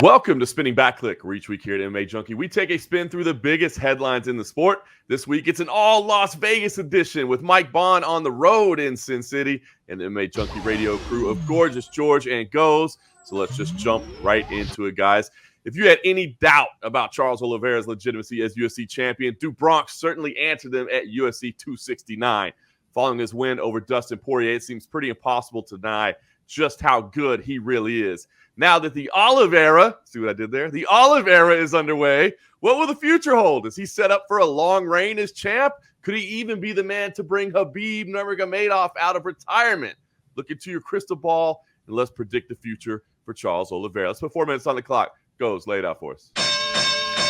Welcome to Spinning Back Clique, where each week here at MMA Junkie, we take a spin through the biggest headlines in the sport. This week, it's an all Las Vegas edition with Mike Bond on the road in Sin City and the MMA Junkie radio crew of Gorgeous George and Goes. So let's just jump right into it, guys. If you had any doubt about Charles Oliveira's legitimacy as UFC champion, Do Bronx certainly answered them at UFC 269. Following his win over Dustin Poirier, it seems pretty impossible to deny just how good he really is. Now that the Oliveira, see what I did there? The Oliveira is underway. What will the future hold? Is he set up for a long reign as champ? Could he even be the man to bring Khabib Nurmagomedov out of retirement? Look into your crystal ball and let's predict the future for Charles Oliveira. Let's put 4 minutes on the clock. Goes, lay it out for us.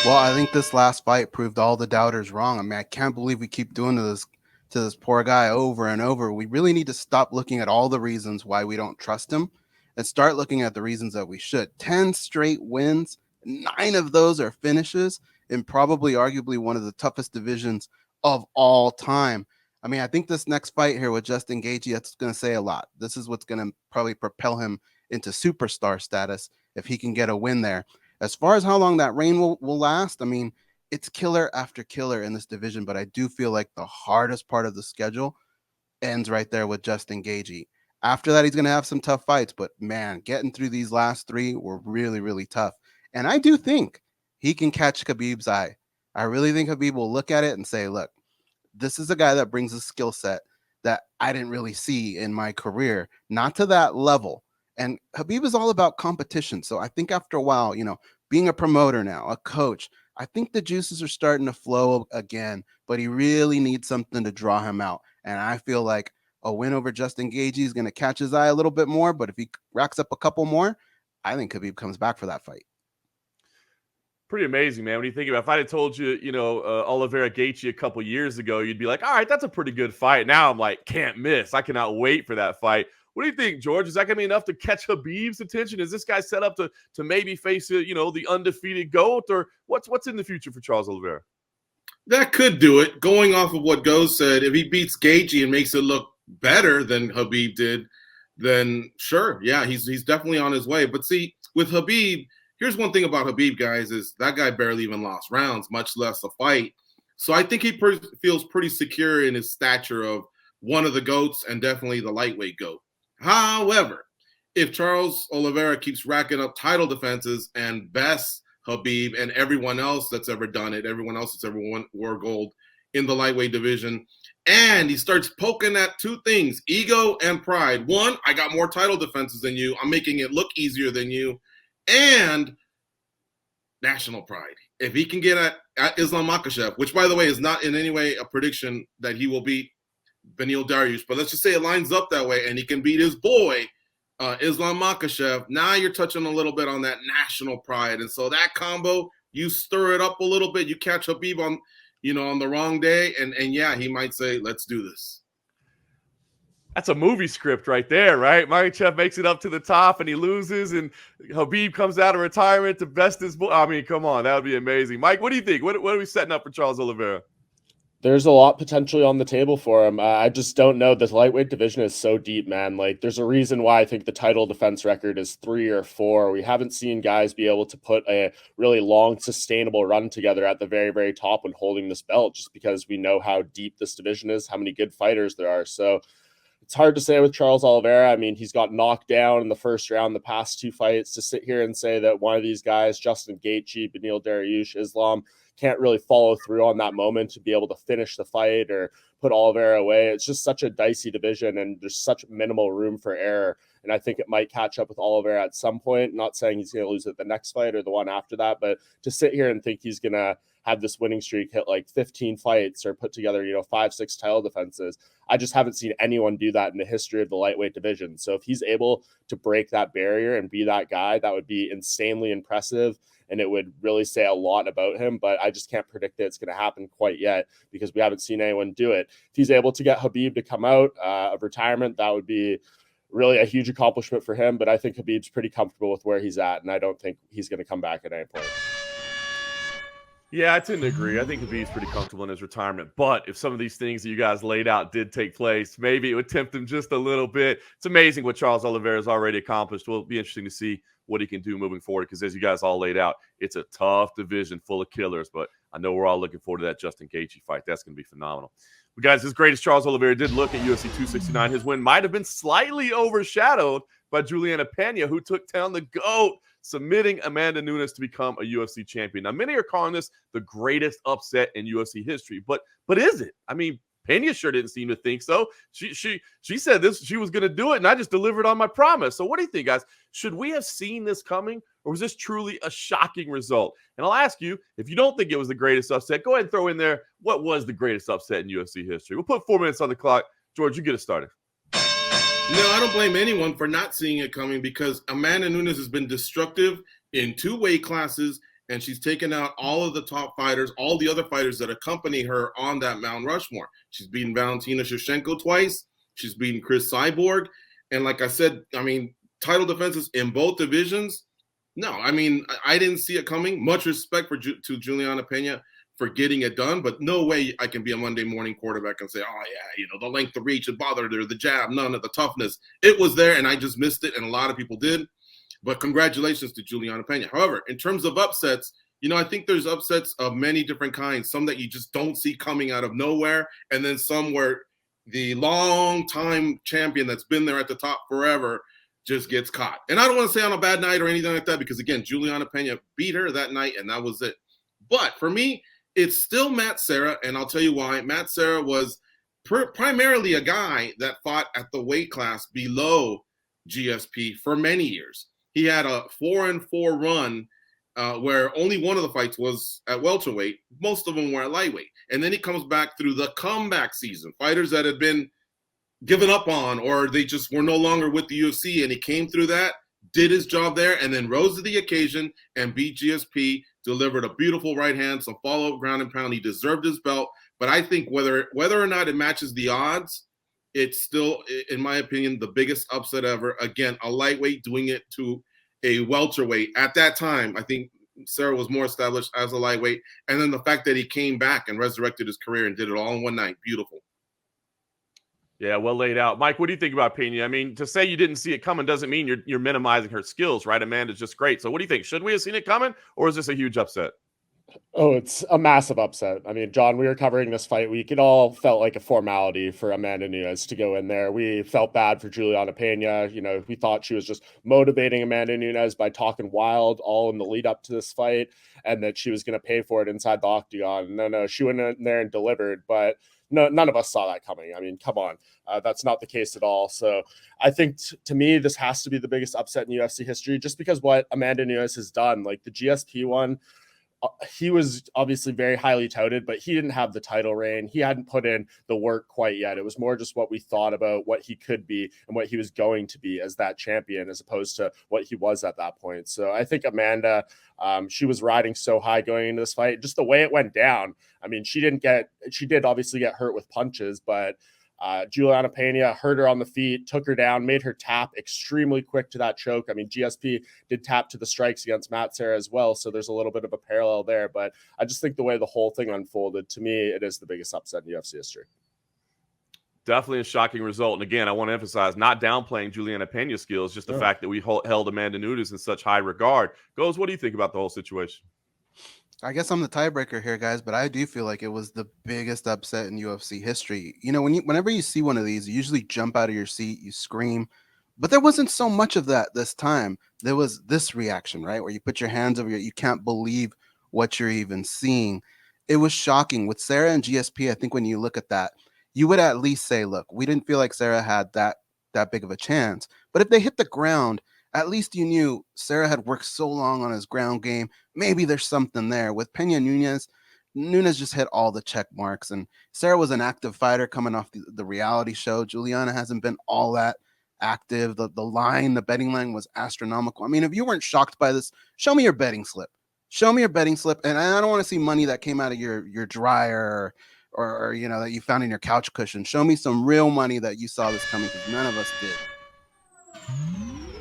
Well, I think this last fight proved all the doubters wrong. I mean, I can't believe we keep doing this to this poor guy over and over. We really need to stop looking at all the reasons why we don't trust him and start looking at the reasons that we should. 10 straight wins, 9 of those are finishes in probably arguably one of the toughest divisions of all time. I mean, I think this next fight here with Justin Gaethje, that's going to say a lot. This is what's going to probably propel him into superstar status if he can get a win there. As far as how long that reign will last, I mean, it's killer after killer in this division, but I do feel like the hardest part of the schedule ends right there with Justin Gaethje. After that, he's going to have some tough fights, but man, getting through these last 3 were really, really tough. And I do think he can catch Khabib's eye. I really think Khabib will look at it and say, look, this is a guy that brings a skill set that I didn't really see in my career, not to that level. And Khabib is all about competition. So I think after a while, being a promoter now, a coach, I think the juices are starting to flow again, but he really needs something to draw him out. And I feel like a win over Justin Gaethje is going to catch his eye a little bit more, but if he racks up a couple more, I think Khabib comes back for that fight. Pretty amazing, man. When you think about it, if I had told you, Oliveira Gaethje a couple years ago, you'd be like, all right, that's a pretty good fight. Now I'm like, can't miss. I cannot wait for that fight. What do you think, George? Is that going to be enough to catch Khabib's attention? Is this guy set up to maybe face, the undefeated GOAT? Or what's in the future for Charles Oliveira? That could do it. Going off of what Goes said, if he beats Gaethje and makes it look better than Khabib did, then sure, yeah, he's definitely on his way. But see, with Khabib, here's one thing about Khabib, guys, is that guy barely even lost rounds, much less a fight. So I think he feels pretty secure in his stature of one of the GOATs and definitely the lightweight GOAT. However, if Charles Oliveira keeps racking up title defenses and bests Khabib and everyone else that's ever done it, everyone else that's ever wore gold in the lightweight division, and he starts poking at 2 things, ego and pride. 1, I got more title defenses than you. I'm making it look easier than you. And national pride. If he can get at Islam Makhachev, which, by the way, is not in any way a prediction that he will beat Beneil Dariush, but let's just say it lines up that way, and he can beat his boy, Islam Makhachev. Now you're touching a little bit on that national pride. And so that combo, you stir it up a little bit, you catch Khabib on the wrong day, and yeah, he might say, let's do this. That's a movie script right there, right? Makhachev makes it up to the top and he loses, and Khabib comes out of retirement to best his boy. I mean, come on, that would be amazing. Mike, what do you think? What are we setting up for Charles Oliveira? There's a lot potentially on the table for him. I just don't know. This lightweight division is so deep, man. Like, there's a reason why I think the title defense record is 3 or 4. We haven't seen guys be able to put a really long, sustainable run together at the very, very top when holding this belt, just because we know how deep this division is, how many good fighters there are. So it's hard to say with Charles Oliveira. I mean, he's got knocked down in the first round the past 2 fights. To sit here and say that one of these guys, Justin Gaethje, Beneil Dariush, Islam, can't really follow through on that moment to be able to finish the fight or put Oliveira away. It's just such a dicey division, and there's such minimal room for error. And I think it might catch up with Oliveira at some point. Not saying he's going to lose at the next fight or the one after that, but to sit here and think he's going to have this winning streak hit like 15 fights or put together, 5-6 title defenses, I just haven't seen anyone do that in the history of the lightweight division. So if he's able to break that barrier and be that guy, that would be insanely impressive. And it would really say a lot about him, but I just can't predict that it's going to happen quite yet because we haven't seen anyone do it. If he's able to get Khabib to come out of retirement, that would be really a huge accomplishment for him. But I think Khabib's pretty comfortable with where he's at, and I don't think he's going to come back at any point. Yeah, I tend to agree. I think Khabib's pretty comfortable in his retirement. But if some of these things that you guys laid out did take place, maybe it would tempt him just a little bit. It's amazing what Charles Oliveira has already accomplished. Will be interesting to see what he can do moving forward because, as you guys all laid out, it's a tough division full of killers. But I know we're all looking forward to that Justin Gaethje fight. That's going to be phenomenal. But guys, as great as Charles Oliveira did look at UFC 269, his win might have been slightly overshadowed by Julianna Peña, who took down the GOAT, submitting Amanda Nunes to become a UFC champion. Now, many are calling this the greatest upset in UFC history, but is it? I mean, Peña sure didn't seem to think so. She said this, she was going to do it, and I just delivered on my promise. So what do you think, guys? Should we have seen this coming, or was this truly a shocking result? And I'll ask you, if you don't think it was the greatest upset, go ahead and throw in there what was the greatest upset in UFC history. We'll put 4 minutes on the clock. George, you get us started. No, I don't blame anyone for not seeing it coming because Amanda Nunes has been destructive in 2 weight classes, and she's taken out all of the top fighters, all the other fighters that accompany her on that Mount Rushmore. She's beaten Valentina Shevchenko twice. She's beaten Chris Cyborg. And like I said, I mean, title defenses in both divisions. No, I mean, I didn't see it coming. Much respect to Julianna Peña for getting it done, but no way I can be a Monday morning quarterback and say, oh yeah, the length of reach, it bothered her, the jab, none of the toughness. It was there and I just missed it, and a lot of people did. But congratulations to Julianna Peña. However, in terms of upsets, I think there's upsets of many different kinds, some that you just don't see coming out of nowhere, and then some where the long-time champion that's been there at the top forever just gets caught. And I don't want to say on a bad night or anything like that, because again, Julianna Peña beat her that night and that was it. But for me, it's still Matt Serra, and I'll tell you why. Matt Serra was primarily a guy that fought at the weight class below GSP for many years. He had a 4-4 run where only one of the fights was at welterweight. Most of them were at lightweight. And then he comes back through the comeback season. Fighters that had been given up on or they just were no longer with the UFC, and he came through that, did his job there, and then rose to the occasion and beat GSP, delivered a beautiful right hand, some follow-up ground and pound. He deserved his belt. But I think whether or not it matches the odds, it's still, in my opinion, the biggest upset ever. Again, a lightweight doing it to a welterweight. At that time, I think Serra was more established as a lightweight. And then the fact that he came back and resurrected his career and did it all in one night. Beautiful. Yeah, well laid out. Mike, what do you think about Peña? I mean, to say you didn't see it coming doesn't mean you're minimizing her skills, right? Amanda's just great. So what do you think? Should we have seen it coming, or is this a huge upset? Oh, it's a massive upset. I mean, John, we were covering this fight week. It all felt like a formality for Amanda Nunes to go in there. We felt bad for Julianna Peña. We thought she was just motivating Amanda Nunes by talking wild all in the lead up to this fight, and that she was going to pay for it inside the octagon. No, she went in there and delivered, but no, none of us saw that coming. I mean, come on. That's not the case at all. So I think to me, this has to be the biggest upset in UFC history, just because what Amanda Nunes has done. Like the GSP one, he was obviously very highly touted, but he didn't have the title reign. He hadn't put in the work quite yet. It was more just what we thought about what he could be and what he was going to be as that champion, as opposed to what he was at that point. So I think Amanda, she was riding so high going into this fight. Just the way it went down. I mean, she did obviously get hurt with punches, but Julianna Peña hurt her on the feet, took her down, made her tap extremely quick to that choke. I mean, GSP did tap to the strikes against Matt Serra as well, so there's a little bit of a parallel there. But I just think the way the whole thing unfolded, to me, it is the biggest upset in UFC history. Definitely a shocking result. And again, I want to emphasize, not downplaying Julianna Peña's skills, just the fact that we held Amanda Nunes in such high regard. Goes, what do you think about the whole situation? I guess I'm the tiebreaker here, guys, but I do feel like it was the biggest upset in UFC history. Whenever you see one of these, you usually jump out of your seat, you scream, but there wasn't so much of that this time. There was this reaction, right, where you put your hands over you can't believe what you're even seeing. It was shocking. With Serra and GSP, I think when you look at that, you would at least say, look, we didn't feel like Serra had that big of a chance. But if they hit the ground, at least you knew Serra had worked so long on his ground game. Maybe there's something there. With Peña Nunes just hit all the check marks. And Serra was an active fighter coming off the reality show. Julianna hasn't been all that active. The betting line was astronomical. I mean, if you weren't shocked by this, show me your betting slip. Show me your betting slip. And I don't want to see money that came out of your dryer or that you found in your couch cushion. Show me some real money that you saw this coming, because none of us did.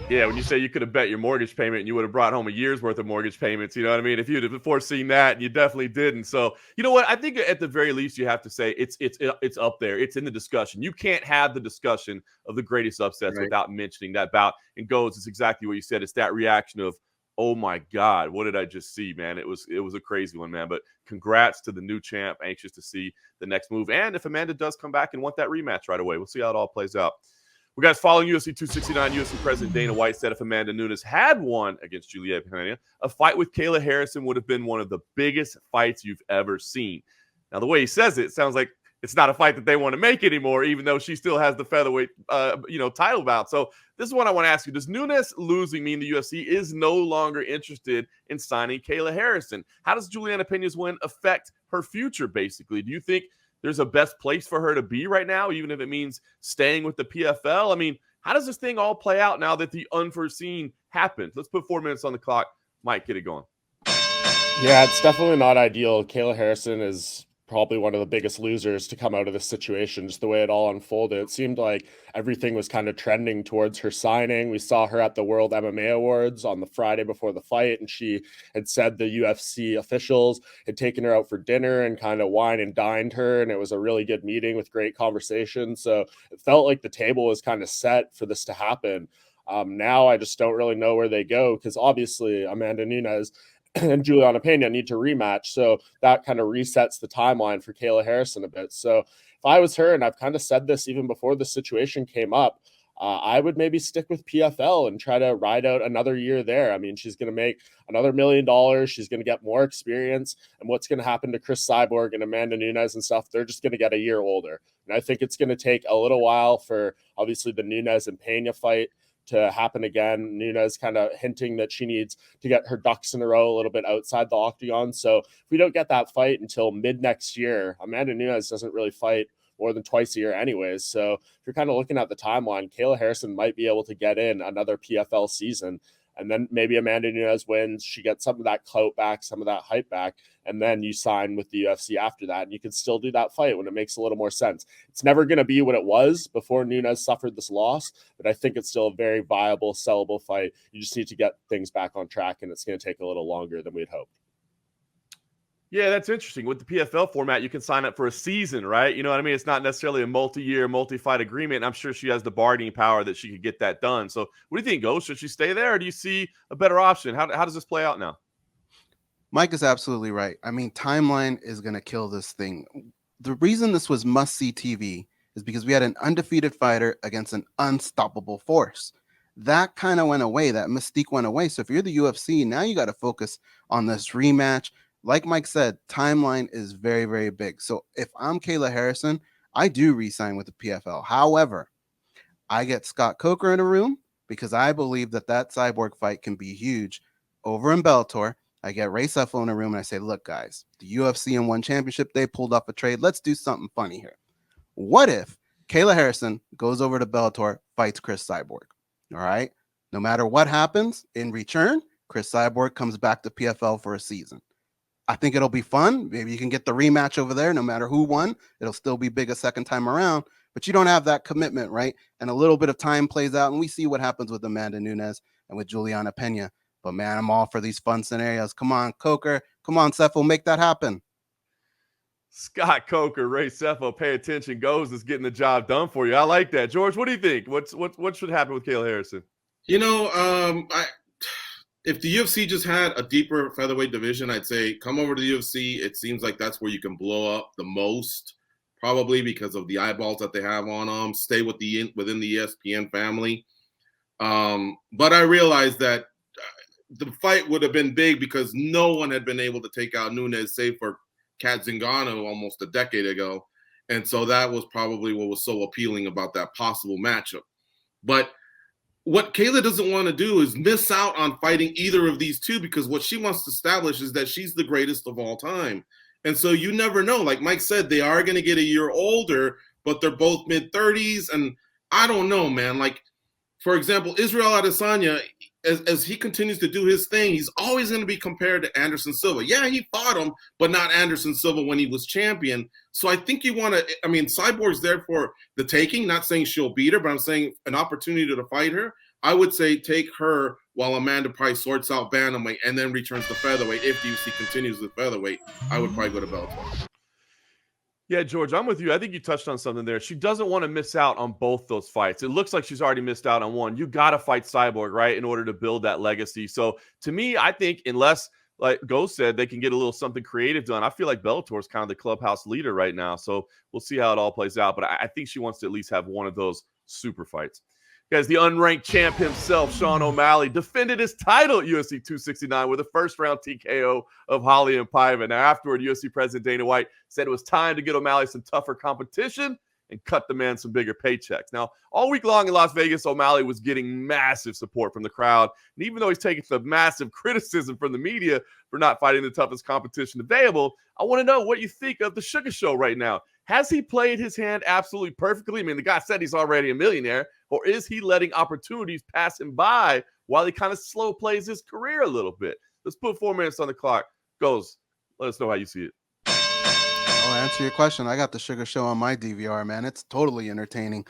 Yeah, when you say you could have bet your mortgage payment and you would have brought home a year's worth of mortgage payments, you know what I mean? If you'd have foreseen that, and you definitely didn't. So, you know what? I think at the very least, you have to say it's up there. It's in the discussion. You can't have the discussion of the greatest upsets Right. without mentioning that bout. And goes, it's exactly what you said. It's that reaction of, oh my God, what did I just see, man? It was a crazy one, man. But congrats to the new champ. Anxious to see the next move. And if Amanda does come back and want that rematch right away, we'll see how it all plays out. We guys following UFC 269. UFC President Dana White said if Amanda Nunes had won against Julianna Peña, a fight with Kayla Harrison would have been one of the biggest fights you've ever seen. Now, the way he says it sounds like it's not a fight that they want to make anymore, even though she still has the featherweight, title bout. So this is what I want to ask you. Does Nunes losing mean the UFC is no longer interested in signing Kayla Harrison? How does Julianna Peña's win affect her future, basically? Do you think there's a best place for her to be right now, even if it means staying with the PFL? I mean, how does this thing all play out now that the unforeseen happened? Let's put 4 minutes on the clock. Mike, get it going. Yeah, it's definitely not ideal. Kayla Harrison is probably one of the biggest losers to come out of this situation, just the way it all unfolded. It seemed like everything was kind of trending towards her signing. We saw her at the World MMA Awards on the Friday before the fight, and she had said the UFC officials had taken her out for dinner and kind of wine and dined her, and it was a really good meeting with great conversation. So it felt like the table was kind of set for this to happen. Now I just don't really know where they go, because obviously Amanda Nunes and Julianna Peña need to rematch. So that kind of resets the timeline for Kayla Harrison a bit. So if I was her, and I've kind of said this even before the situation came up, I would maybe stick with PFL and try to ride out another year there. I mean, she's going to make another $1 million. She's going to get more experience. And what's going to happen to Chris Cyborg and Amanda Nunes and stuff, they're just going to get a year older. And I think it's going to take a little while for obviously the Nunes and Peña fight to happen again. Nunes kind of hinting that she needs to get her ducks in a row a little bit outside the octagon. So if we don't get that fight until mid next year, Amanda Nunes doesn't really fight more than twice a year anyways. So if you're kind of looking at the timeline, Kayla Harrison might be able to get in another PFL season. And then maybe Amanda Nunes wins. She gets some of that clout back, some of that hype back, and then you sign with the UFC after that. And you can still do that fight when it makes a little more sense. It's never going to be what it was before Nunes suffered this loss, but I think it's still a very viable, sellable fight. You just need to get things back on track, and it's going to take a little longer than we'd hoped. Yeah, that's interesting. With the PFL format, you can sign up for a season, right? You know what I mean? It's not necessarily a multi-year, multi-fight agreement. I'm sure she has the bargaining power that she could get that done. So what do you think, Ghost? Should she stay there, or do you see a better option? How does this play out now? Mike is absolutely right. I mean, timeline is going to kill this thing. The reason this was must-see TV is because we had an undefeated fighter against an unstoppable force. That kind of went away. That mystique went away. So if you're the UFC, now you got to focus on this rematch. Like Mike said, timeline is very, very big. So if I'm Kayla Harrison, I do re-sign with the PFL. However, I get Scott Coker in a room because I believe that Cyborg fight can be huge. Over in Bellator, I get Ray Seffel in a room and I say, look, guys, the UFC and one championship, they pulled off a trade. Let's do something funny here. What if Kayla Harrison goes over to Bellator, fights Chris Cyborg? All right. No matter what happens in return, Chris Cyborg comes back to PFL for a season. I think it'll be fun. Maybe you can get the rematch over there. No matter who won, it'll still be big a second time around. But you don't have that commitment, right? And a little bit of time plays out, and we see what happens with Amanda Nunes and with Julianna Peña. But, man, I'm all for these fun scenarios. Come on, Coker. Come on, Seth. We'll make that happen. Scott Coker, Ray Seffel, pay attention. Goes is getting the job done for you. I like that. George, what do you think? What should happen with Kayla Harrison? You know, if the UFC just had a deeper featherweight division, I'd say come over to the UFC. It seems like that's where you can blow up the most, probably because of the eyeballs that they have on them. Stay within the ESPN family. But I realized that the fight would have been big because no one had been able to take out Nunes, save for Kat Zingano almost a decade ago. And so that was probably what was so appealing about that possible matchup. But what Kayla doesn't want to do is miss out on fighting either of these two, because what she wants to establish is that she's the greatest of all time. And so you never know. Like Mike said, they are going to get a year older, but they're both mid-30s. And I don't know, man. Like, for example, Israel Adesanya, as he continues to do his thing, he's always going to be compared to Anderson Silva. Yeah, he fought him, but not Anderson Silva when he was champion. So I think you want to – I mean, Cyborg's there for the taking, not saying she'll beat her, but I'm saying an opportunity to fight her. I would say take her while Amanda probably sorts out bantamweight and then returns to featherweight. If the UFC continues with featherweight, I would probably go to Bellator. Yeah, George, I'm with you. I think you touched on something there. She doesn't want to miss out on both those fights. It looks like she's already missed out on one. You got to fight Cyborg, right, in order to build that legacy. So to me, I think unless, like Ghost said, they can get a little something creative done, I feel like Bellator is kind of the clubhouse leader right now. So we'll see how it all plays out. But I think she wants to at least have one of those super fights. Guys, the unranked champ himself, Sean O'Malley, defended his title at UFC 269 with a first-round TKO of Holly and Paiva. Now, afterward, UFC President Dana White said it was time to get O'Malley some tougher competition and cut the man some bigger paychecks. Now, all week long in Las Vegas, O'Malley was getting massive support from the crowd. And even though he's taking some massive criticism from the media for not fighting the toughest competition available, I want to know what you think of the Sugar Show right now. Has he played his hand absolutely perfectly? I mean, the guy said he's already a millionaire. Or is he letting opportunities pass him by while he kind of slow plays his career a little bit? Let's put 4 minutes on the clock. Goes. Let us know how you see it. I'll answer your question. I got the Sugar Show on my DVR, man. It's totally entertaining.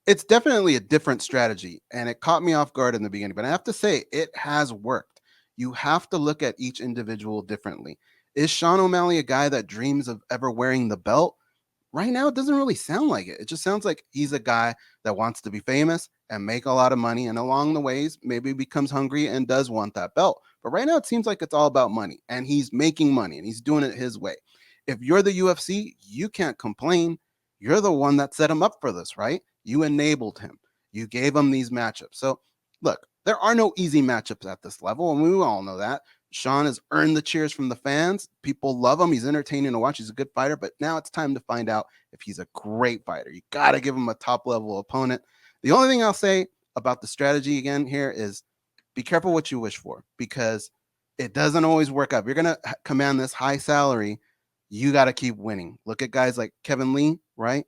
It's definitely a different strategy, and it caught me off guard in the beginning. But I have to say, it has worked. You have to look at each individual differently. Is Sean O'Malley a guy that dreams of ever wearing the belt? Right now, it doesn't really sound like it. It just sounds like he's a guy that wants to be famous and make a lot of money. And along the ways, maybe becomes hungry and does want that belt. But right now, it seems like it's all about money. And he's making money and he's doing it his way. If you're the UFC, you can't complain. You're the one that set him up for this, right? You enabled him. You gave him these matchups. So, look, there are no easy matchups at this level. And we all know that. Sean has earned the cheers from the fans. People love him. He's entertaining to watch. He's a good fighter, but now it's time to find out if he's a great fighter. You got to give him a top-level opponent. The only thing I'll say about the strategy again here is be careful what you wish for, because it doesn't always work out. If you're going to command this high salary, you got to keep winning. Look at guys like Kevin Lee, right?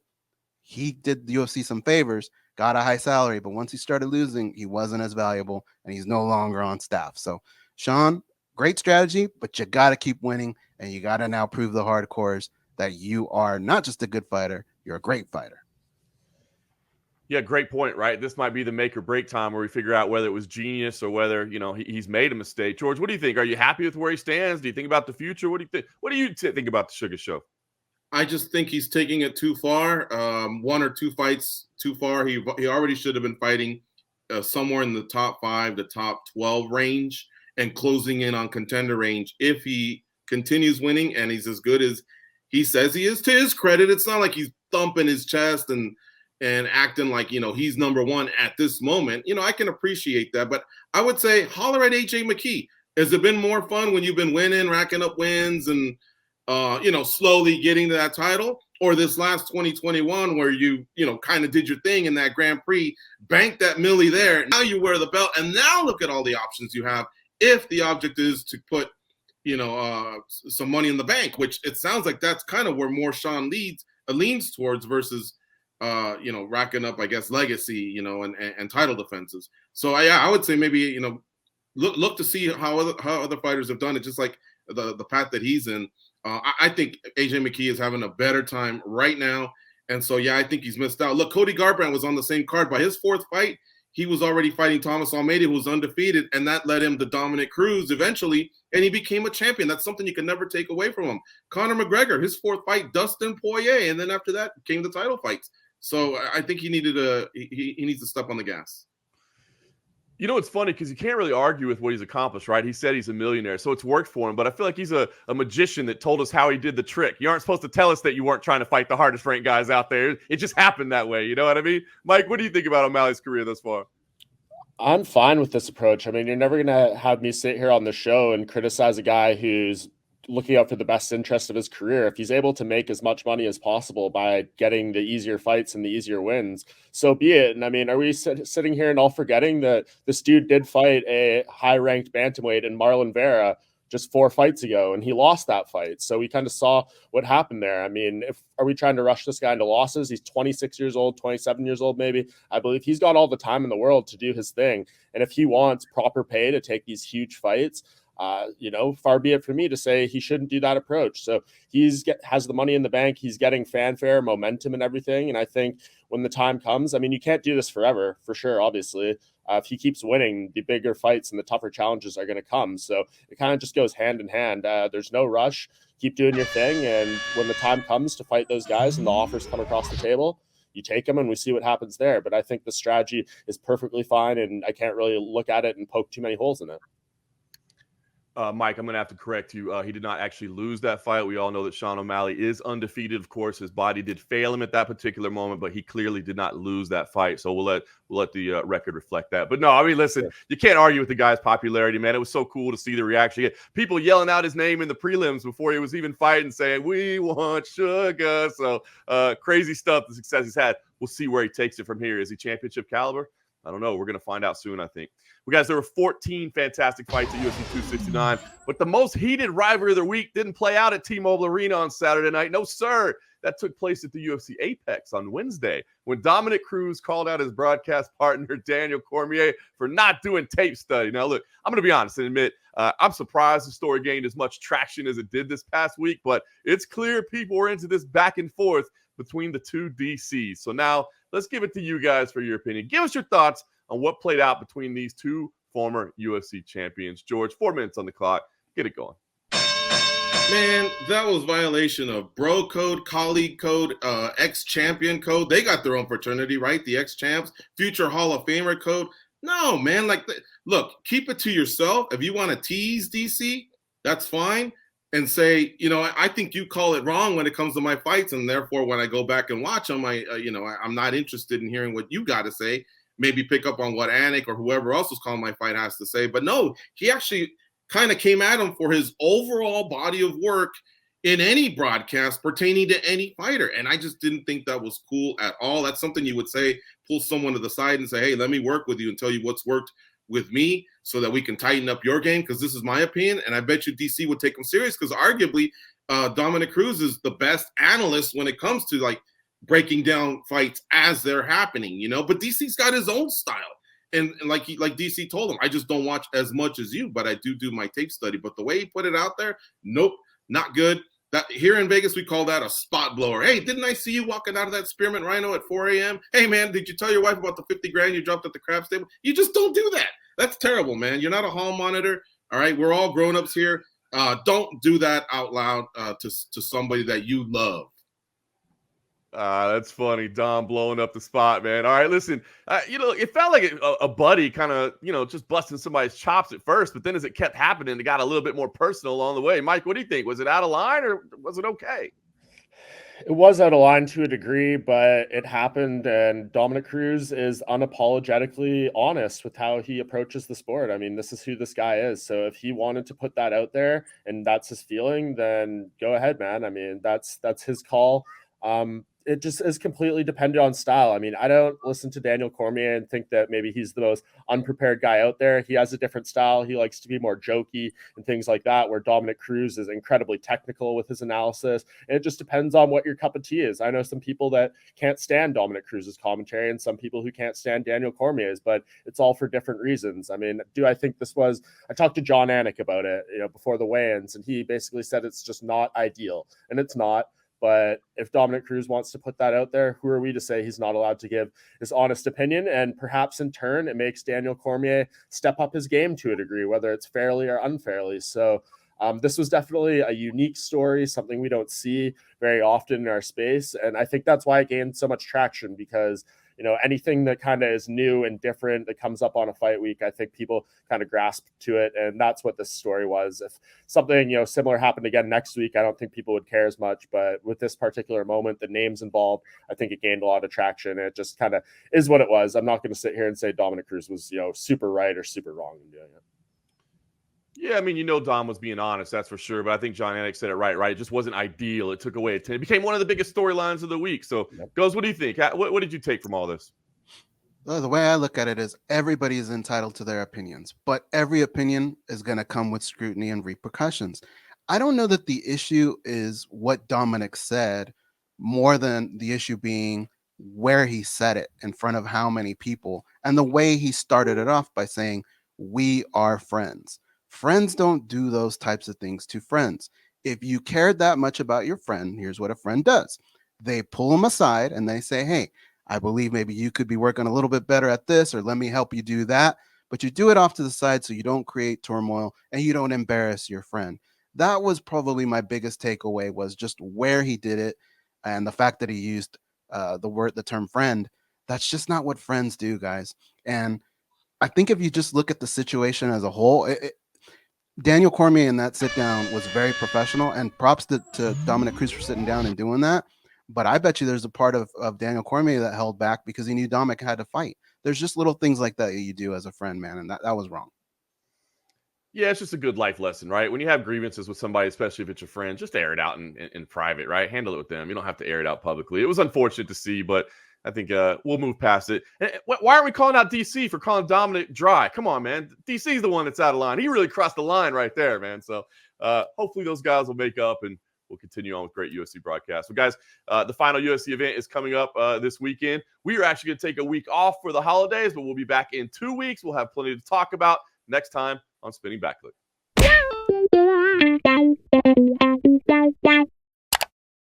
He did the UFC some favors, got a high salary, but once he started losing, he wasn't as valuable, and he's no longer on staff. So, Sean, great strategy, but you got to keep winning, and you got to now prove the hardcores that you are not just a good fighter, you're a great fighter. Yeah, great point, right? This might be the make or break time where we figure out whether it was genius or whether, he's made a mistake. George, what do you think? Are you happy with where he stands? Do you think about the future? What do you think? What do you think about the Sugar Show? I just think he's taking it too far. 1 or 2 fights too far. He already should have been fighting somewhere in the top 5 to top 12 range and closing in on contender range. If he continues winning and he's as good as he says he is, to his credit, it's not like he's thumping his chest and acting like, he's number one at this moment. I can appreciate that. But I would say holler at AJ McKee. Has it been more fun when you've been winning, racking up wins and, slowly getting to that title? Or this last 2021 where you kind of did your thing in that Grand Prix, banked that milli there. Now you wear the belt, and now look at all the options you have. If the object is to put, some money in the bank, which it sounds like that's kind of where more Sean leans towards versus, racking up, I guess, legacy, and title defenses. So I would say maybe, look to see how other fighters have done it, just like the path that he's in. I think AJ McKee is having a better time right now. And so, I think he's missed out. Look, Cody Garbrandt was on the same card. By his 4th fight, he was already fighting Thomas Almeida, who was undefeated, and that led him to Dominick Cruz eventually, and he became a champion. That's something you can never take away from him. Conor McGregor, his 4th fight, Dustin Poirier, and then after that came the title fights. So I think he needs to step on the gas. It's funny because you can't really argue with what he's accomplished, right? He said he's a millionaire, so it's worked for him. But I feel like he's a magician that told us how he did the trick. You aren't supposed to tell us that you weren't trying to fight the hardest ranked guys out there. It just happened that way. You know what I mean? Mike, what do you think about O'Malley's career thus far? I'm fine with this approach. I mean, you're never going to have me sit here on the show and criticize a guy who's looking out for the best interest of his career. If he's able to make as much money as possible by getting the easier fights and the easier wins, so be it. And I mean, are we sitting here and all forgetting that this dude did fight a high-ranked bantamweight in Marlon Vera just 4 fights ago, and he lost that fight. So we kind of saw what happened there. I mean, are we trying to rush this guy into losses? He's 26 years old, 27 years old, maybe. I believe he's got all the time in the world to do his thing. And if he wants proper pay to take these huge fights, Far be it for me to say he shouldn't do that approach. So has the money in the bank. He's getting fanfare, momentum, and everything. And I think when the time comes, I mean, you can't do this forever, for sure, obviously. If he keeps winning, the bigger fights and the tougher challenges are going to come. So it kind of just goes hand in hand. There's no rush. Keep doing your thing. And when the time comes to fight those guys and the offers come across the table, you take them and we see what happens there. But I think the strategy is perfectly fine, and I can't really look at it and poke too many holes in it. Mike, I'm going to have to correct you. He did not actually lose that fight. We all know that Sean O'Malley is undefeated. Of course, his body did fail him at that particular moment, but he clearly did not lose that fight. So we'll let the record reflect that. But no, I mean, listen, you can't argue with the guy's popularity, man. It was so cool to see the reaction. People yelling out his name in the prelims before he was even fighting, saying, "We want sugar." So crazy stuff, the success he's had. We'll see where he takes it from here. Is he championship caliber? I don't know. We're going to find out soon, I think. Well, guys, there were 14 fantastic fights at UFC 269, but the most heated rivalry of the week didn't play out at T-Mobile Arena on Saturday night. No, sir. That took place at the UFC Apex on Wednesday when Dominick Cruz called out his broadcast partner, Daniel Cormier, for not doing tape study. Now, look, I'm going to be honest and admit, I'm surprised the story gained as much traction as it did this past week, but it's clear people were into this back and forth between the two DCs. So now let's give it to you guys for your opinion. Give us your thoughts on what played out between these two former UFC champions. George, 4 minutes on the clock. Get it going. Man, that was violation of bro code, colleague code, ex-champion code. They got their own fraternity, right? The ex-champs, future Hall of Famer code. No, man, look, keep it to yourself. If you want to tease DC, that's fine. And say, I think you call it wrong when it comes to my fights. And therefore, when I go back and watch them, I'm not interested in hearing what you got to say. Maybe pick up on what Anik or whoever else was calling my fight has to say. But no, he actually kind of came at him for his overall body of work in any broadcast pertaining to any fighter. And I just didn't think that was cool at all. That's something you would say, pull someone to the side and say, hey, let me work with you and tell you what's worked with me so that we can tighten up your game, because this is my opinion. And I bet you DC would take him serious, because arguably Dominick Cruz is the best analyst when it comes to breaking down fights as they're happening, but DC's got his own style. And like DC told him, I just don't watch as much as you, but I do my tape study. But the way he put it out there, nope, not good. That here in Vegas, we call that a spot blower. Hey, didn't I see you walking out of that Spearmint Rhino at 4 a.m.? Hey, man, did you tell your wife about the 50 grand you dropped at the craps table? You just don't do that. That's terrible, man. You're not a hall monitor. All right, we're all grown-ups here. Don't do that out loud to somebody that you love. That's funny. Dom blowing up the spot, man. All right, listen, it felt like a buddy kind of, just busting somebody's chops at first, but then as it kept happening, it got a little bit more personal along the way. Mike, what do you think? Was it out of line or was it okay? It was out of line to a degree, but it happened, and Dominick Cruz is unapologetically honest with how he approaches the sport. I mean, this is who this guy is. So if he wanted to put that out there and that's his feeling, then go ahead, man. I mean, that's his call. It just is completely dependent on style. I mean, I don't listen to Daniel Cormier and think that maybe he's the most unprepared guy out there. He has a different style. He likes to be more jokey and things like that, where Dominick Cruz is incredibly technical with his analysis. And it just depends on what your cup of tea is. I know some people that can't stand Dominick Cruz's commentary and some people who can't stand Daniel Cormier's, but it's all for different reasons. I mean, I think I talked to John Anik about it, before the weigh-ins, and he basically said it's just not ideal, and it's not. But if Dominick Cruz wants to put that out there, who are we to say he's not allowed to give his honest opinion? And perhaps in turn, it makes Daniel Cormier step up his game to a degree, whether it's fairly or unfairly. So this was definitely a unique story, something we don't see very often in our space. And I think that's why it gained so much traction, because anything that kind of is new and different that comes up on a fight week, I think people kind of grasp to it. And that's what this story was. If something, similar happened again next week, I don't think people would care as much. But with this particular moment, the names involved, I think it gained a lot of traction. It just kind of is what it was. I'm not going to sit here and say Dominick Cruz was, super right or super wrong in doing it. Yeah, I mean, Dom was being honest, that's for sure. But I think John Anik said it right? It just wasn't ideal. It took away it became one of the biggest storylines of the week. So, Goes, what do you think? What did you take from all this? Well, the way I look at it is everybody is entitled to their opinions, but every opinion is going to come with scrutiny and repercussions. I don't know that the issue is what Dominick said more than the issue being where he said it in front of how many people, and the way he started it off by saying, "We are friends." Friends don't do those types of things to friends. If you cared that much about your friend, here's what a friend does. They pull them aside and they say, hey, I believe maybe you could be working a little bit better at this, or let me help you do that. But you do it off to the side so you don't create turmoil and you don't embarrass your friend. That was probably my biggest takeaway, was just where he did it and the fact that he used the term friend. That's just not what friends do, guys. And I think if you just look at the situation as a whole, Daniel Cormier in that sit down was very professional, and props to Dominick Cruz for sitting down and doing that. But I bet you there's a part of Daniel Cormier that held back because he knew Dominick had to fight. There's just little things like that you do as a friend, man. And that was wrong. Yeah, it's just a good life lesson, right? When you have grievances with somebody, especially if it's your friend, just air it out in private, right? Handle it with them. You don't have to air it out publicly. It was unfortunate to see, but I think we'll move past it. And why are we calling out DC for calling Dominick dry? Come on, man. DC's the one that's out of line. He really crossed the line right there, man. So hopefully those guys will make up, and we'll continue on with great UFC broadcasts. So, guys, the final UFC event is coming up this weekend. We are actually going to take a week off for the holidays, but we'll be back in 2 weeks. We'll have plenty to talk about next time on Spinning Back Clique.